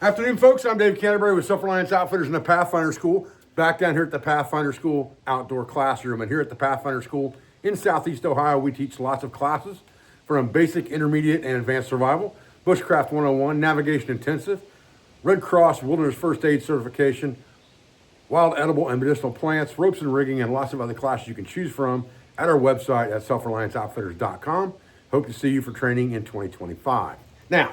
Afternoon, folks. I'm Dave Canterbury with Self-Reliance Outfitters in the Pathfinder School. Back down here at the Pathfinder School outdoor classroom. And here at the Pathfinder School in Southeast Ohio, we teach lots of classes from basic, intermediate, and advanced survival, bushcraft 101, navigation intensive, Red Cross wilderness first aid certification, wild edible and medicinal plants, ropes and rigging, and lots of other classes you can choose from at our website at selfrelianceoutfitters.com. Hope to see you for training in 2025. Now,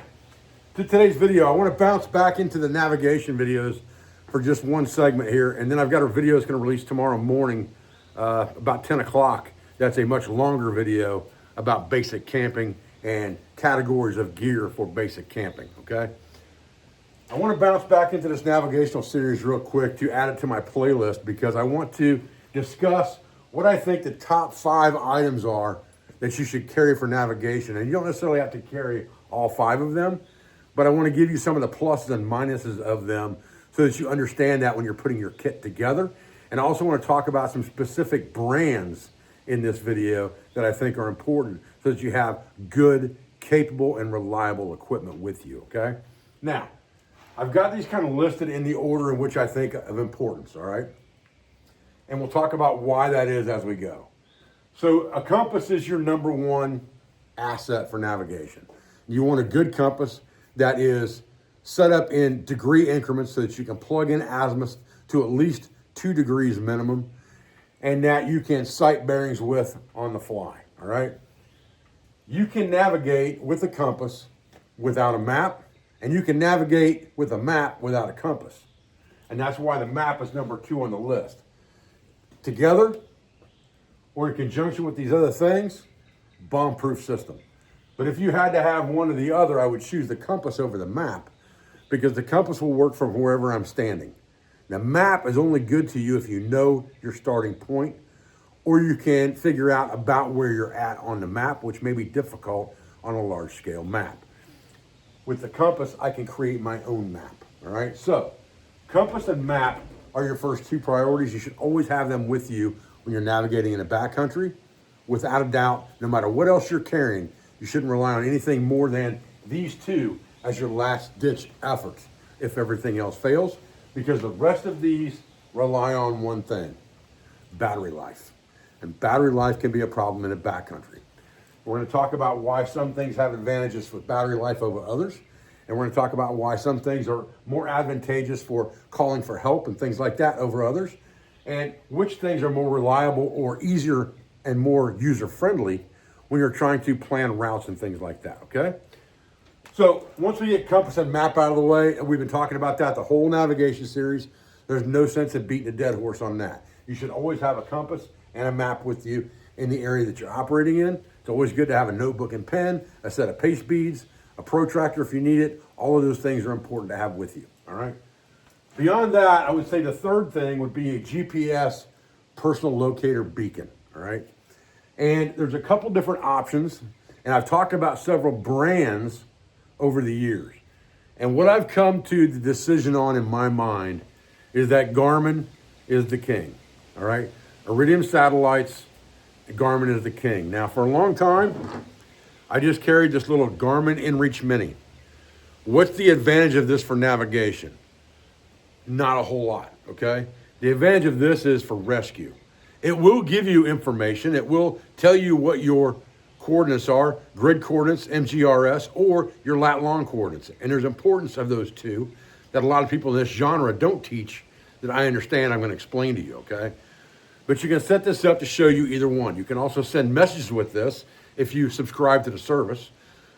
to today's video, I want to bounce back into the navigation videos for just one segment here, and then I've got a video that's going to release tomorrow morning about 10 o'clock. That's a much longer video about basic camping and categories of gear for basic camping, okay? I want to bounce back into this navigational series real quick to add it to my playlist because I want to discuss what I think the top 5 items are that you should carry for navigation. And you don't necessarily have to carry all 5 of them, but I want to give you some of the pluses and minuses of them so that you understand that when you're putting your kit together. And I also want to talk about some specific brands in this video that I think are important so that you have good, capable, and reliable equipment with you, okay? Now, I've got these kind of listed in the order in which I think of importance, all right? And we'll talk about why that is as we go. So a compass is your number one asset for navigation. You want a good compass that is set up in degree increments so that you can plug in azimuth to at least 2 degrees minimum and that you can sight bearings with on the fly, all right? You can navigate with a compass without a map, and you can navigate with a map without a compass. And that's why the map is number 2 on the list. Together, or in conjunction with these other things, bomb-proof system. But if you had to have one or the other, I would choose the compass over the map because the compass will work from wherever I'm standing. The map is only good to you if you know your starting point, or you can figure out about where you're at on the map, which may be difficult on a large-scale map. With the compass, I can create my own map, all right? So, compass and map are your first 2 priorities. You should always have them with you when you're navigating in the backcountry. Without a doubt, no matter what else you're carrying, you shouldn't rely on anything more than these 2 as your last-ditch efforts if everything else fails, because the rest of these rely on one thing, battery life. And battery life can be a problem in the backcountry. We're going to talk about why some things have advantages with battery life over others, and we're going to talk about why some things are more advantageous for calling for help and things like that over others, and which things are more reliable or easier and more user-friendly when you're trying to plan routes and things like that, okay? So once we get compass and map out of the way, and we've been talking about that the whole navigation series, there's no sense in beating a dead horse on that. You should always have a compass and a map with you in the area that you're operating in. It's always good to have a notebook and pen, a set of pace beads, a protractor if you need it. All of those things are important to have with you, all right? Beyond that, I would say the third thing would be a GPS personal locator beacon, all right? And there's a couple different options, and I've talked about several brands over the years. And what I've come to the decision on in my mind is that Garmin is the king, all right? Iridium satellites, Garmin is the king. Now, for a long time, I just carried this little Garmin InReach Mini. What's the advantage of this for navigation? Not a whole lot, okay? The advantage of this is for rescue. It will give you information. It will tell you what your coordinates are, grid coordinates, MGRS, or your lat-long coordinates. And there's importance of those 2 that a lot of people in this genre don't teach that I understand I'm going to explain to you, okay? But you can set this up to show you either one. You can also send messages with this if you subscribe to the service.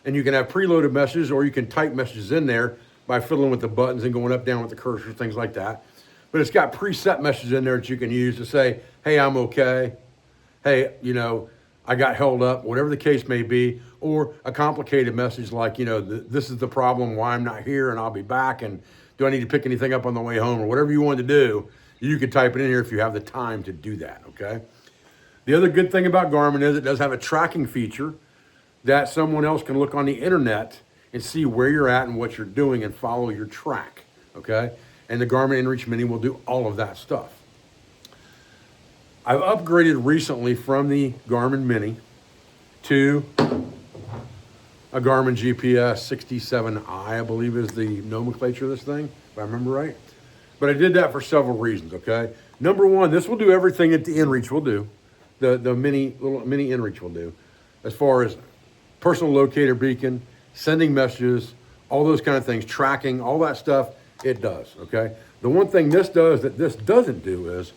And you can have preloaded messages, or you can type messages in there by fiddling with the buttons and going up, down with the cursor, things like that. But it's got preset messages in there that you can use to say, hey, I'm okay. Hey, you know, I got held up, whatever the case may be. Or a complicated message like, you know, this is the problem, why I'm not here, and I'll be back. And do I need to pick anything up on the way home, or whatever you want to do, you can type it in here if you have the time to do that, okay? The other good thing about Garmin is it does have a tracking feature that someone else can look on the internet and see where you're at and what you're doing and follow your track, okay? And the Garmin InReach Mini will do all of that stuff. I've upgraded recently from the Garmin Mini to a Garmin GPS 67i, I believe is the nomenclature of this thing, if I remember right. But I did that for several reasons, okay? Number one, this will do everything that the inReach will do, the little mini inReach will do, as far as personal locator beacon, sending messages, all those kind of things, tracking, all that stuff, it does, okay? The one thing this does that this doesn't do is,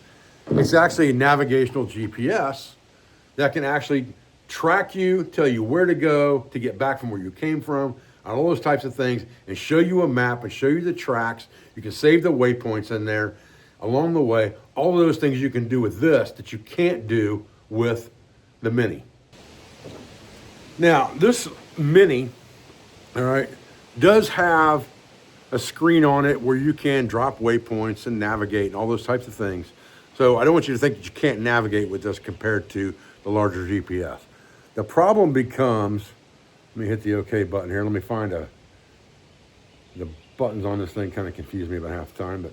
it's actually a navigational GPS that can actually track you, tell you where to go to get back from where you came from, on all those types of things, and show you a map and show you the tracks. You can save the waypoints in there along the way. All of those things you can do with this that you can't do with the Mini. Now, this Mini, all right, does have a screen on it where you can drop waypoints and navigate and all those types of things. So I don't want you to think that you can't navigate with this compared to the larger GPS. The problem becomes, let me hit the OK button here. Let me find the buttons on this thing kind of confuse me about half the time, but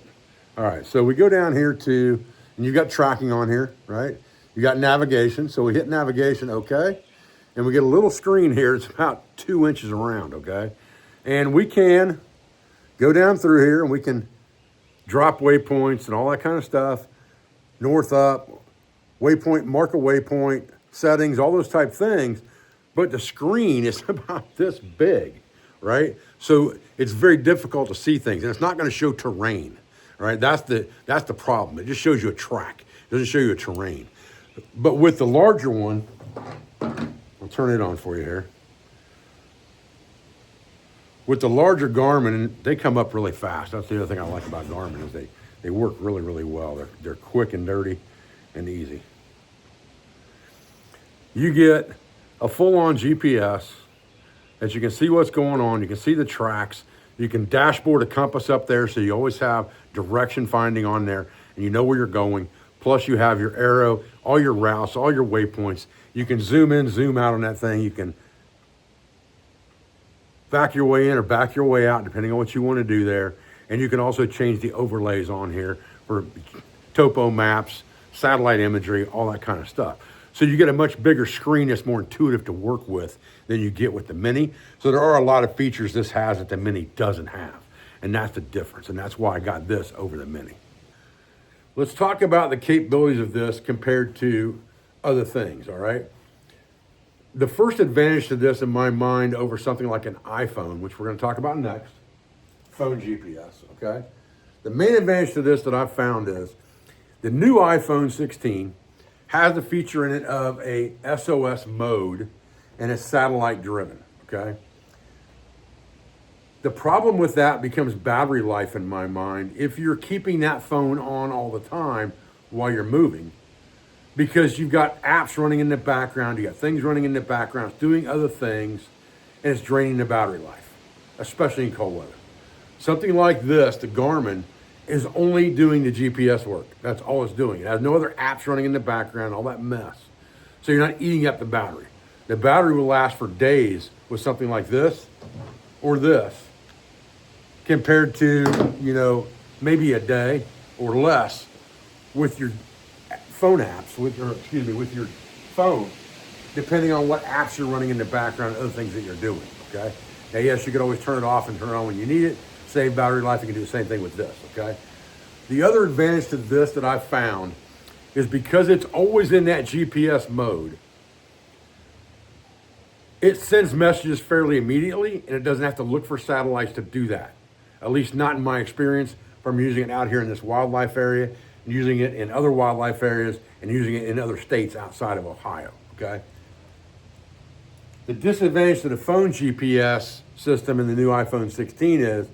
all right. So we go down here to, and you've got tracking on here, right? You got navigation. So we hit navigation, OK. And we get a little screen here. It's about 2 inches around, OK? And we can go down through here and we can drop waypoints and all that kind of stuff. North, up, waypoint, mark a waypoint, settings, all those type things. But the screen is about this big, right? So it's very difficult to see things, and it's not going to show terrain, right? That's the problem. It just shows you a track. It doesn't show you a terrain. But with the larger one, I'll turn it on for you here. With the larger Garmin, they come up really fast. That's the other thing I like about Garmin is they work really, really well. They're quick and dirty and easy. You get a full-on GPS that you can see what's going on. You can see the tracks. You can dashboard a compass up there, so you always have direction finding on there, and you know where you're going. Plus, you have your arrow, all your routes, all your waypoints. You can zoom in, zoom out on that thing. You can back your way in or back your way out, depending on what you want to do there. And you can also change the overlays on here for topo maps, satellite imagery, all that kind of stuff. So you get a much bigger screen that's more intuitive to work with than you get with the Mini. So there are a lot of features this has that the Mini doesn't have. And that's the difference. And that's why I got this over the Mini. Let's talk about the capabilities of this compared to other things, all right? The first advantage to this in my mind over something like an iPhone, which we're going to talk about next, phone GPS, okay? The main advantage to this that I've found is the new iPhone 16 has the feature in it of a SOS mode, and it's satellite driven, okay? The problem with that becomes battery life in my mind if you're keeping that phone on all the time while you're moving, because you've got apps running in the background, you got things running in the background, it's doing other things, and it's draining the battery life, especially in cold weather. Something like this, the Garmin, is only doing the GPS work. That's all it's doing. It has no other apps running in the background, all that mess. So you're not eating up the battery. The battery will last for days with something like this or this, compared to, maybe a day or less with your phone apps, with your phone, depending on what apps you're running in the background and other things that you're doing, okay? Now, yes, you can always turn it off and turn it on when you need it, save battery life. You can do the same thing with this, okay? The other advantage to this that I've found is because it's always in that GPS mode, it sends messages fairly immediately, and it doesn't have to look for satellites to do that. At least not in my experience from using it out here in this wildlife area, and using it in other wildlife areas, and using it in other states outside of Ohio, okay? The disadvantage to the phone GPS system in the new iPhone 16 is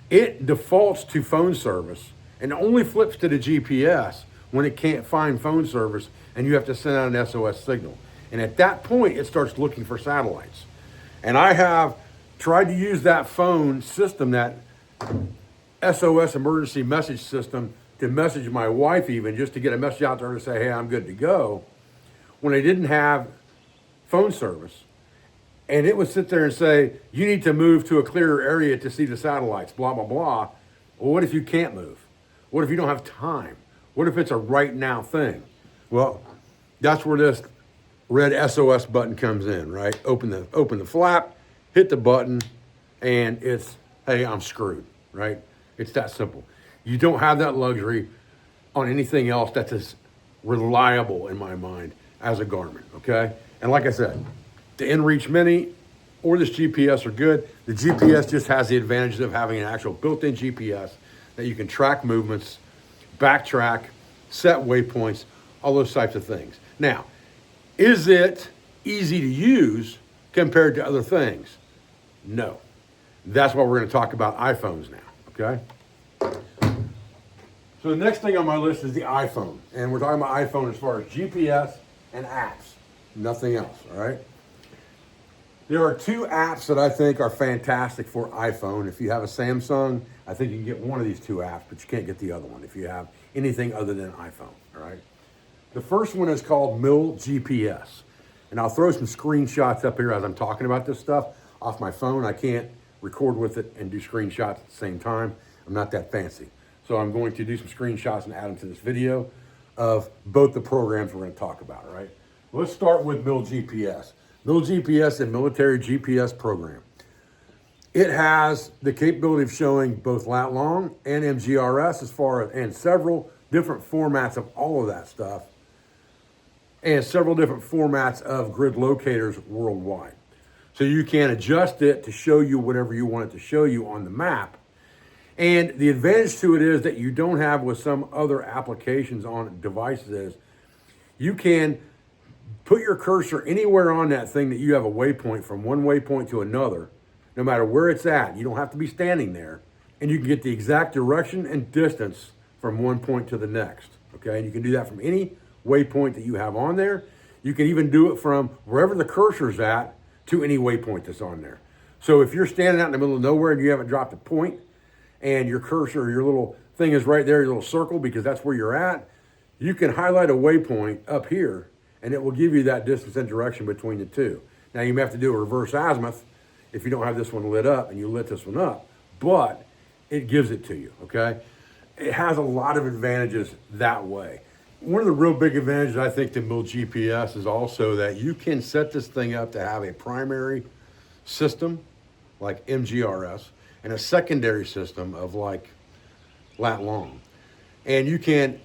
it defaults to phone service and only flips to the GPS when it can't find phone service and you have to send out an SOS signal. And at that point, it starts looking for satellites. And I have tried to use that phone system, that SOS emergency message system, to message my wife even, just to get a message out to her to say, hey, I'm good to go, when I didn't have phone service. And it would sit there and say, you need to move to a clearer area to see the satellites, blah, blah, blah. Well, what if you can't move? What if you don't have time? What if it's a right now thing? Well, that's where this red SOS button comes in, right? Open the flap, hit the button, and it's, hey, I'm screwed, right? It's that simple. You don't have that luxury on anything else that's as reliable in my mind as a Garmin, okay? And like I said, the InReach Mini or this GPS are good. The GPS just has the advantages of having an actual built-in GPS that you can track movements, backtrack, set waypoints, all those types of things. Now, is it easy to use compared to other things? No. That's why we're going to talk about iPhones now, okay? So the next thing on my list is the iPhone. And we're talking about iPhone as far as GPS and apps, nothing else, all right? There are two apps that I think are fantastic for iPhone. If you have a Samsung, I think you can get one of these two apps, but you can't get the other one if you have anything other than iPhone, all right? The first one is called Mill GPS. And I'll throw some screenshots up here as I'm talking about this stuff off my phone. I can't record with it and do screenshots at the same time. I'm not that fancy. So I'm going to do some screenshots and add them to this video of both the programs we're going to talk about, all right? Let's start with Mill GPS. Mill GPS is a military GPS program. It has the capability of showing both lat long and MGRS and several different formats of all of that stuff, and several different formats of grid locators worldwide. So you can adjust it to show you whatever you want it to show you on the map. And the advantage to it is that you don't have with some other applications on devices is you can put your cursor anywhere on that thing that you have a waypoint from one waypoint to another, no matter where it's at. You don't have to be standing there. And you can get the exact direction and distance from one point to the next, okay? And you can do that from any waypoint that you have on there. You can even do it from wherever the cursor's at to any waypoint that's on there. So if you're standing out in the middle of nowhere and you haven't dropped a point, and your cursor, your little thing is right there, your little circle, because that's where you're at, you can highlight a waypoint up here, and it will give you that distance and direction between the two. Now, you may have to do a reverse azimuth if you don't have this one lit up and you lit this one up, but it gives it to you, okay? It has a lot of advantages that way. One of the real big advantages, I think, to Mill GPS is also that you can set this thing up to have a primary system, like MGRS, and a secondary system of like lat long. And you can,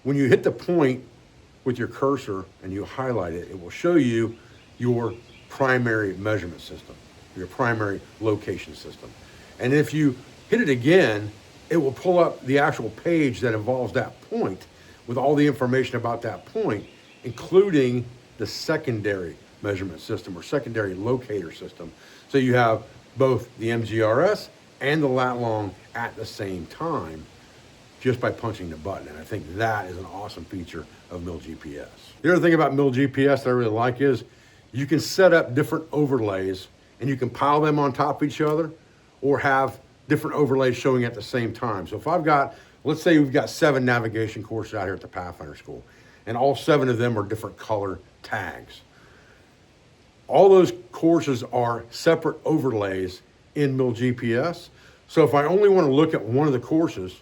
when you hit the point with your cursor and you highlight it, it will show you your primary measurement system, your primary location system. And if you hit it again, it will pull up the actual page that involves that point with all the information about that point, including the secondary measurement system or secondary locator system. So you have both the MGRS and the lat long at the same time just by punching the button. And I think that is an awesome feature of Mill GPS. The other thing about Mill GPS that I really like is you can set up different overlays and you can pile them on top of each other or have different overlays showing at the same time. So if I've got, let's say we've got 7 navigation courses out here at the Pathfinder School, and all 7 of them are different color tags. All those courses are separate overlays in Mill GPS. So if I only want to look at one of the courses,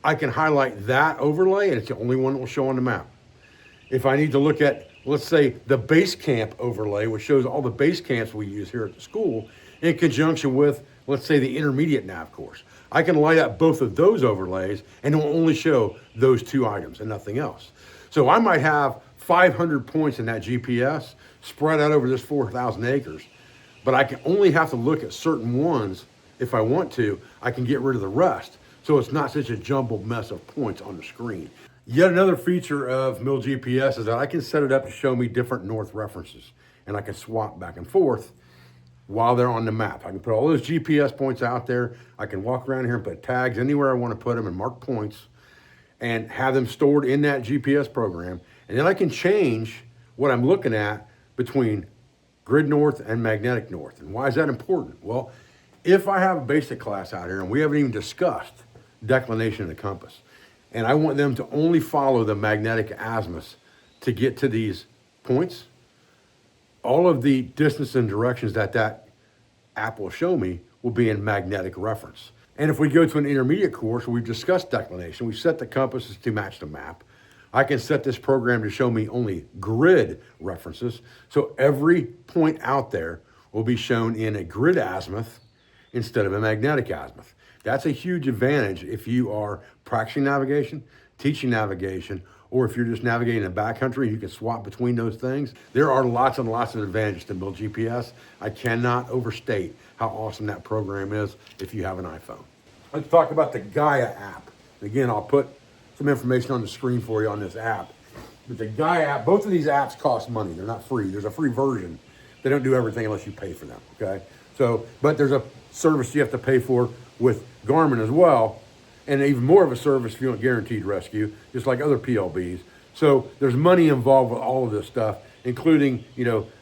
I can highlight that overlay and it's the only one that will show on the map. If I need to look at, let's say, the base camp overlay, which shows all the base camps we use here at the school, in conjunction with, let's say, the intermediate nav course, I can light up both of those overlays and it will only show those 2 items and nothing else. So I might have 500 points in that GPS spread out over this 4,000 acres, but I can only have to look at certain ones. If I want to, I can get rid of the rest. So it's not such a jumbled mess of points on the screen. Yet another feature of Mill GPS is that I can set it up to show me different north references, and I can swap back and forth while they're on the map. I can put all those GPS points out there. I can walk around here and put tags anywhere I want to put them and mark points and have them stored in that GPS program. And then I can change what I'm looking at between grid north and magnetic north. And why is that important? Well, if I have a basic class out here and we haven't even discussed declination of the compass, and I want them to only follow the magnetic azimuths to get to these points, all of the distance and directions that that app will show me will be in magnetic reference. And if we go to an intermediate course where we've discussed declination, we've set the compasses to match the map, I can set this program to show me only grid references. So every point out there will be shown in a grid azimuth instead of a magnetic azimuth. That's a huge advantage if you are practicing navigation, teaching navigation, or if you're just navigating in the backcountry and you can swap between those things. There are lots and lots of advantages to Build GPS. I cannot overstate how awesome that program is if you have an iPhone. Let's talk about the Gaia app. Again, I'll put some information on the screen for you on this app. But the Gaia app, both of these apps cost money. They're not free. There's a free version. They don't do everything unless you pay for them, okay? So, but there's a service you have to pay for with Garmin as well, and even more of a service if you want guaranteed rescue, just like other PLBs. So there's money involved with all of this stuff, including,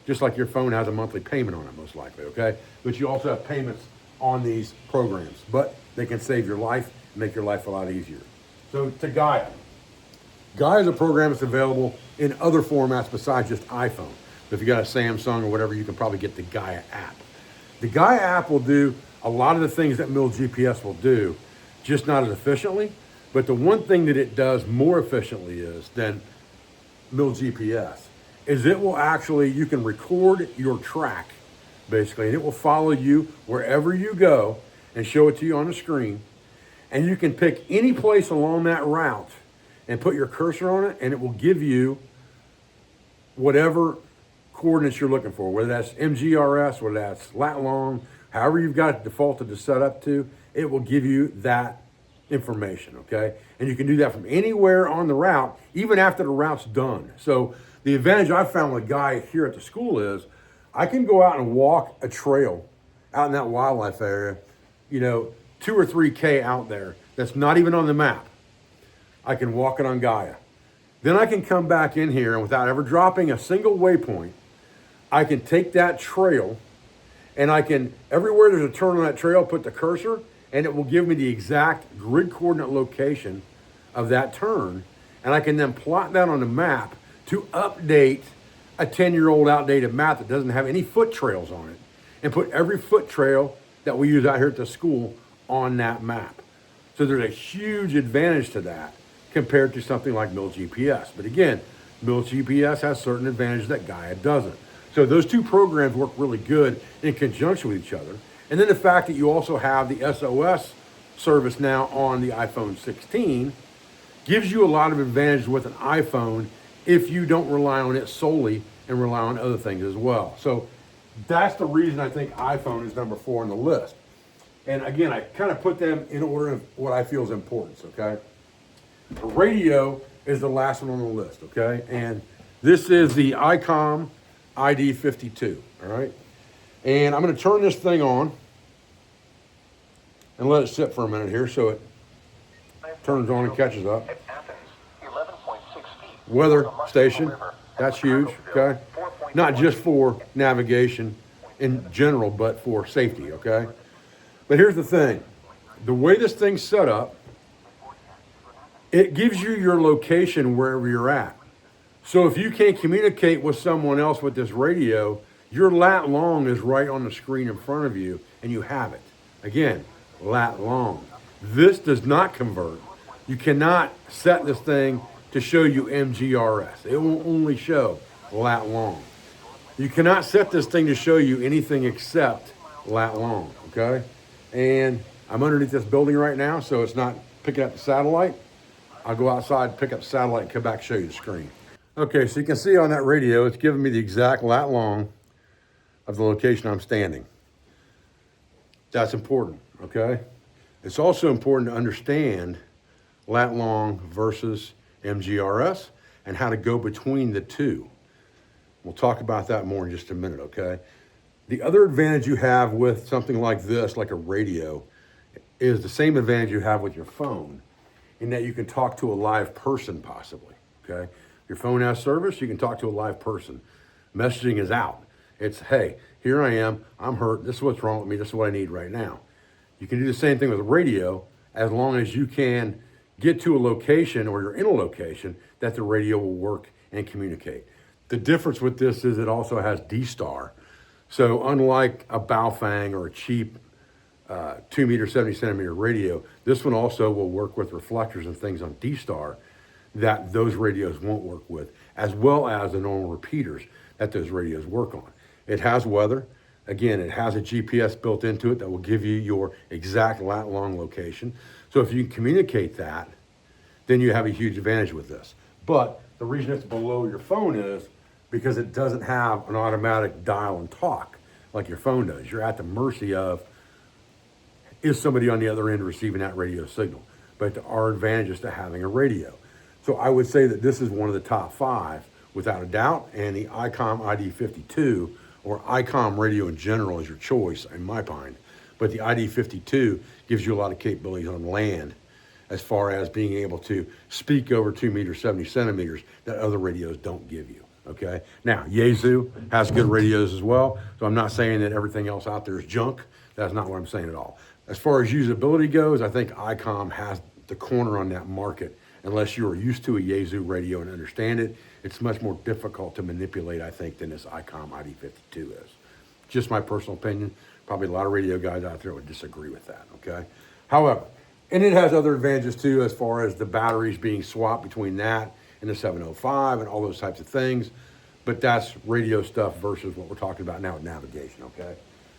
just like your phone has a monthly payment on it, most likely, okay? But you also have payments on these programs, but they can save your life and make your life a lot easier. So to Gaia. Gaia is a program that's available in other formats besides just iPhone. But if you got a Samsung or whatever, you can probably get the Gaia app. The Gaia app will do a lot of the things that Build GPS will do, just not as efficiently. But the one thing that it does more efficiently is than Build GPS is it will actually, you can record your track basically, and it will follow you wherever you go and show it to you on the screen. And you can pick any place along that route and put your cursor on it, and it will give you whatever coordinates you're looking for, whether that's MGRS, whether that's lat long, however you've got it defaulted to set up to, it will give you that information, okay? And you can do that from anywhere on the route, even after the route's done. So the advantage I found with Guy here at the school is I can go out and walk a trail out in that wildlife area, 2 or 3K out there that's not even on the map. I can walk it on Gaia. Then I can come back in here and without ever dropping a single waypoint, I can take that trail and I can, everywhere there's a turn on that trail, put the cursor and it will give me the exact grid coordinate location of that turn. And I can then plot that on the map to update a 10-year-old outdated map that doesn't have any foot trails on it and put every foot trail that we use out here at the school on that map. So there's a huge advantage to that compared to something like Build GPS. But again, Build GPS has certain advantages that Gaia doesn't. So those two programs work really good in conjunction with each other. And then the fact that you also have the SOS service now on the iPhone 16 gives you a lot of advantages with an iPhone if you don't rely on it solely and rely on other things as well. So that's the reason I think iPhone is number 4 on the list. And again, I kind of put them in order of what I feel is importance, okay? The radio is the last one on the list, okay? And this is the Icom ID52, all right? And I'm gonna turn this thing on and let it sit for a minute here so it turns on and catches up. Weather station, that's huge, okay? Not just for navigation in general, but for safety, okay? But here's the thing. The way this thing's set up, it gives you your location wherever you're at. So if you can't communicate with someone else with this radio, your lat long is right on the screen in front of you and you have it. Again, lat long. This does not convert. You cannot set this thing to show you MGRS. It will only show lat long. You cannot set this thing to show you anything except lat long, okay? And I'm underneath this building right now, so it's not picking up the satellite. I'll go outside, pick up the satellite, and come back and show you the screen. Okay, so you can see on that radio, it's giving me the exact lat long of the location I'm standing. That's important, okay? It's also important to understand lat long versus MGRS and how to go between the two. We'll talk about that more in just a minute, okay? The other advantage you have with something like this, like a radio, is the same advantage you have with your phone in that you can talk to a live person possibly, okay? Your phone has service, you can talk to a live person. Messaging is out. It's, hey, here I am, I'm hurt, this is what's wrong with me, this is what I need right now. You can do the same thing with radio as long as you can get to a location or you're in a location that the radio will work and communicate. The difference with this is it also has D-Star. So unlike a Baofeng or a cheap 2 meter, 70 centimeter radio, this one also will work with reflectors and things on D-Star that those radios won't work with, as well as the normal repeaters that those radios work on. It has weather, Again, it has a GPS built into it that will give you your exact lat long location. So if you can communicate that, then you have a huge advantage with this. But the reason it's below your phone is because it doesn't have an automatic dial and talk like your phone does. You're at the mercy of, is somebody on the other end receiving that radio signal? But there are advantages to having a radio. So I would say that this is one of the top 5, without a doubt, and the Icom ID52, or Icom radio in general, is your choice in my mind. But the ID52 gives you a lot of capabilities on land as far as being able to speak over 2 meters, 70 centimeters that other radios don't give you, okay? Now, Yaesu has good radios as well, so I'm not saying that everything else out there is junk. That's not what I'm saying at all. As far as usability goes, I think Icom has the corner on that market. Unless you are used to a Yaesu radio and understand it, it's much more difficult to manipulate, I think, than this Icom ID52 is. Just my personal opinion. Probably a lot of radio guys out there would disagree with that, okay? However, and it has other advantages too, as far as the batteries being swapped between that and the 705 and all those types of things. But that's radio stuff versus what we're talking about now with navigation, okay?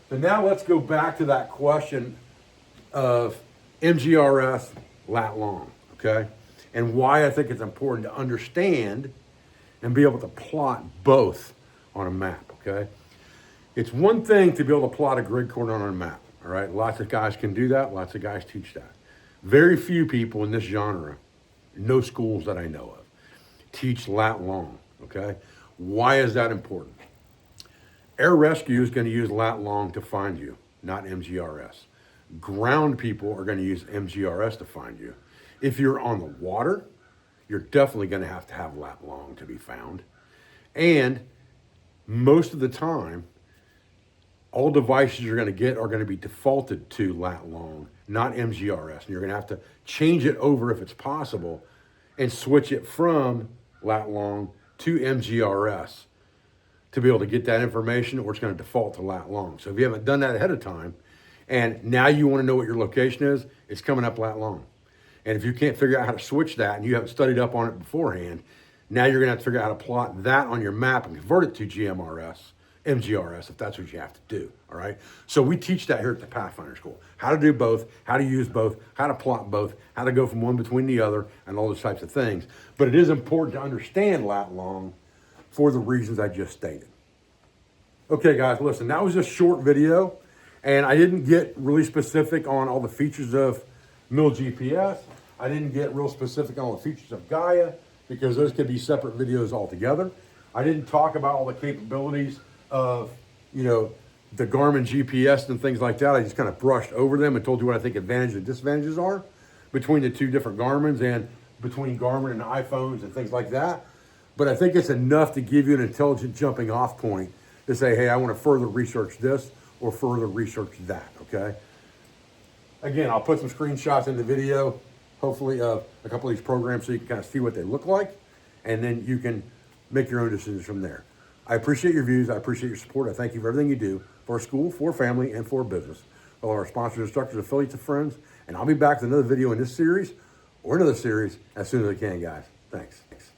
So now let's go back to that question of MGRS lat long, okay? And why I think it's important to understand and be able to plot both on a map, okay? It's one thing to be able to plot a grid coordinate on a map, all right? Lots of guys can do that. Lots of guys teach that. Very few people in this genre, no schools that I know of, teach lat long, okay? Why is that important? Air rescue is going to use lat long to find you, not MGRS. Ground people are going to use MGRS to find you. If you're on the water, you're definitely going to have lat long to be found. And most of the time, all devices you're going to get are going to be defaulted to lat long, not MGRS. And you're going to have to change it over if it's possible and switch it from lat long to MGRS to be able to get that information, or it's going to default to lat long. So if you haven't done that ahead of time, and now you want to know what your location is, it's coming up lat long. And if you can't figure out how to switch that and you haven't studied up on it beforehand, now you're going to have to figure out how to plot that on your map and convert it to MGRS, if that's what you have to do, all right? So we teach that here at the Pathfinder School. How to do both, how to use both, how to plot both, how to go from one between the other, and all those types of things. But it is important to understand lat long for the reasons I just stated. Okay, guys, listen, that was a short video, and I didn't get really specific on all the features of Mill GPS. I didn't get real specific on all the features of Gaia, because those could be separate videos altogether. I didn't talk about all the capabilities of, the Garmin GPS and things like that. I just kind of brushed over them and told you what I think advantages and disadvantages are between the two different Garmins and between Garmin and iPhones and things like that. But I think it's enough to give you an intelligent jumping off point to say, hey, I want to further research this or further research that, okay? Again, I'll put some screenshots in the video, hopefully of a couple of these programs so you can kind of see what they look like, and then you can make your own decisions from there. I appreciate your views. I appreciate your support. I thank you for everything you do for our school, for our family, and for our business. All our sponsors, instructors, affiliates, and friends. And I'll be back with another video in this series or another series as soon as I can, guys. Thanks.